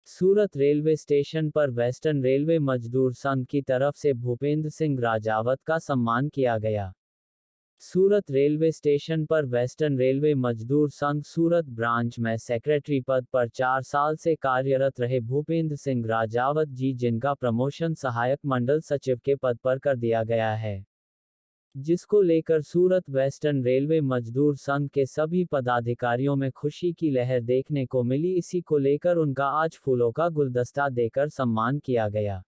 सूरत railway station पर western railway मजदूर संघ की तरफ से भूपेंद्र सिंह राजावत का सम्मान किया गया। सूरत रेलवे स्टेशन पर वेस्टर्न रेलवे मजदूर संघ सूरत ब्रांच में सेक्रेटरी पद पर 4 साल से कार्यरत रहे भूपेंद्र सिंह राजावत जी, जिनका प्रमोशन सहायक मंडल सचिव के पद पर कर दिया गया है, जिसको लेकर सूरत वेस्टर्न रेलवे मजदूर संघ के सभी पदाधिकारियों में खुशी की लहर देखने को मिली। इसी को लेकर उनका आज फूलों का गुलदस्ता देकर सम्मान किया गया।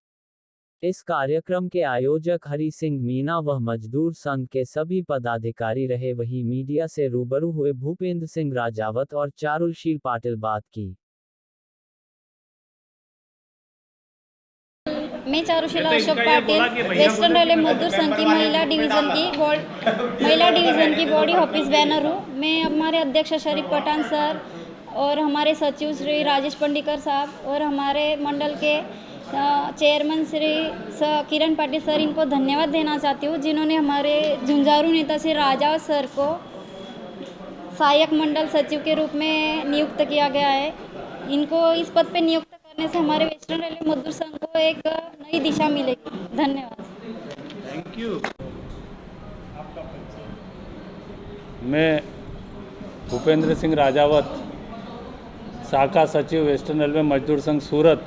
इस कार्यक्रम के आयोजक हरि सिंह मीना व मजदूर संघ के सभी पदाधिकारी रहे। वहीं मीडिया से रूबरू हुए भूपेंद्र सिंह राजावत और चारुलशील पाटिल बात की। मैं चारुशीला अशोक पाटिल वेस्टर्न रेलवे मजदूर संघ की महिला डिवीज़न की बॉडी ऑफिस बैनर हूँ। मैं हमारे अध्यक्ष शरीफ पठान सर और हमारे सचिव श्री राजेश पंडिकर साहब और हमारे मंडल के चेयरमैन श्री किरण पाटिल सर, इनको धन्यवाद देना चाहती हूँ, जिन्होंने हमारे झुंझारू नेता श्री राजावत सर को सहायक मंडल सचिव के रूप में नियुक्त किया गया है। इनको इस पद पे नियुक्त करने से हमारे वेस्टर्न रेलवे मजदूर संघ को एक नई दिशा मिलेगी। धन्यवाद। Thank you. मैं भूपेंद्र सिंह राजावत, शाखा सचिव वेस्टर्न रेलवे मजदूर संघ सूरत।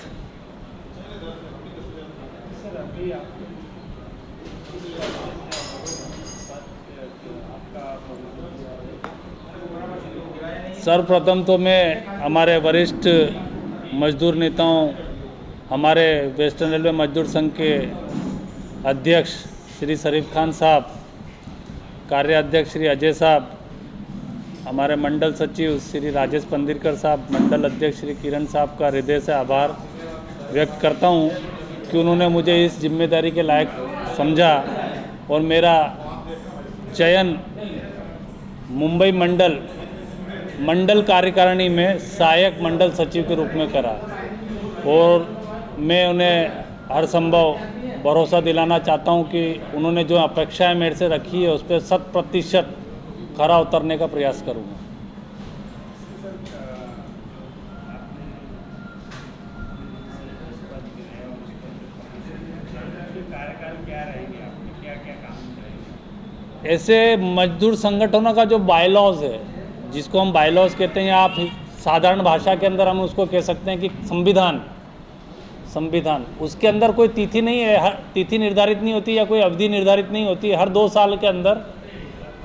सर्वप्रथम तो मैं हमारे वरिष्ठ मजदूर नेताओं, हमारे वेस्टर्न रेलवे मजदूर संघ के अध्यक्ष श्री शरीफ खान साहब, कार्याध्यक्ष श्री अजय साहब, हमारे मंडल सचिव श्री राजेश पंडिकर साहब, मंडल अध्यक्ष श्री किरण साहब का हृदय से आभार व्यक्त करता हूं कि उन्होंने मुझे इस जिम्मेदारी के लायक समझा और मेरा चयन मुंबई मंडल कार्यकारिणी में सहायक मंडल सचिव के रूप में करा। और मैं उन्हें हर संभव भरोसा दिलाना चाहता हूं कि उन्होंने जो अपेक्षाएं मेरे से रखी है उस पर 100% खरा उतरने का प्रयास करूंगा। ऐसे मजदूर संगठनों का जो बायलॉज है, जिसको हम बायलॉज कहते हैं, आप साधारण भाषा के अंदर हम उसको कह सकते हैं कि संविधान, उसके अंदर कोई तिथि नहीं है, तिथि निर्धारित नहीं होती या कोई अवधि निर्धारित नहीं होती। हर 2 साल के अंदर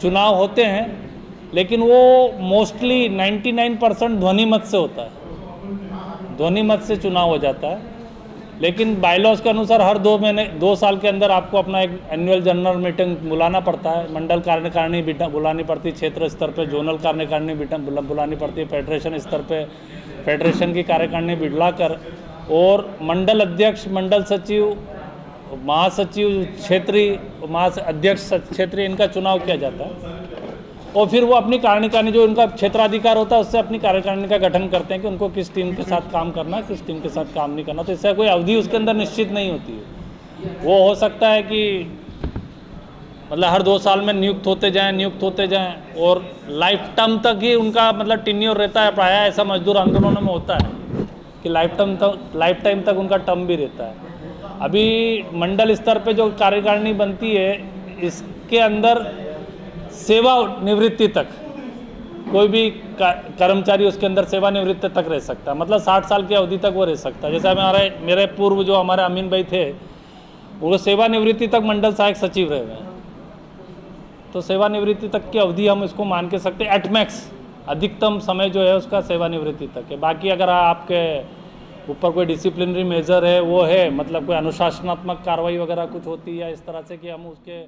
चुनाव होते हैं, लेकिन वो मोस्टली 99% ध्वनि मत से होता है, ध्वनि मत से चुनाव हो जाता है। लेकिन बायलॉज के अनुसार हर 2 साल के अंदर आपको अपना एक एनुअल जनरल मीटिंग बुलाना पड़ता है। मंडल कार्यकारिणी बुलानी पड़ती है, क्षेत्र स्तर पे जोनल कार्यकारिणी बुलानी पड़ती है, फेडरेशन स्तर पे फेडरेशन की कार्यकारिणी बुलाकर और मंडल अध्यक्ष, मंडल सचिव, महासचिव क्षेत्रीय, अध्यक्ष क्षेत्रीय, इनका चुनाव किया जाता है। और फिर वो अपनी कार्यकारिणी, जो उनका क्षेत्राधिकार होता है, उससे अपनी कार्यकारिणी का गठन करते हैं कि उनको किस टीम के साथ काम करना है, किस टीम के साथ काम नहीं करना। तो इससे कोई अवधि उसके अंदर निश्चित नहीं होती है। वो हो सकता है कि मतलब हर 2 साल में नियुक्त होते जाएं और लाइफ टर्म तक ही उनका मतलब टेन्योर रहता है। प्रायः ऐसा मजदूर आंदोलनों में होता है कि लाइफ टाइम तक उनका टर्म भी रहता है। अभी मंडल स्तर पे जो कार्यकारिणी बनती है, इसके अंदर सेवानिवृत्ति तक कोई भी कर्मचारी उसके अंदर सेवानिवृत्ति तक रह सकता है, मतलब 60 साल की अवधि तक वो रह सकता है। जैसे मेरे पूर्व जो हमारे अमीन भाई थे, वो सेवानिवृत्ति तक मंडल सहायक सचिव रहे हैं। तो सेवानिवृत्ति तक की अवधि हम इसको मान के सकते हैं। एटमैक्स अधिकतम समय जो है उसका सेवानिवृत्ति तक है। बाकी अगर आपके ऊपर कोई डिसिप्लिनरी मेजर है, वो है मतलब कोई अनुशासनात्मक कार्रवाई वगैरह कुछ होती है या इस तरह से कि हम उसके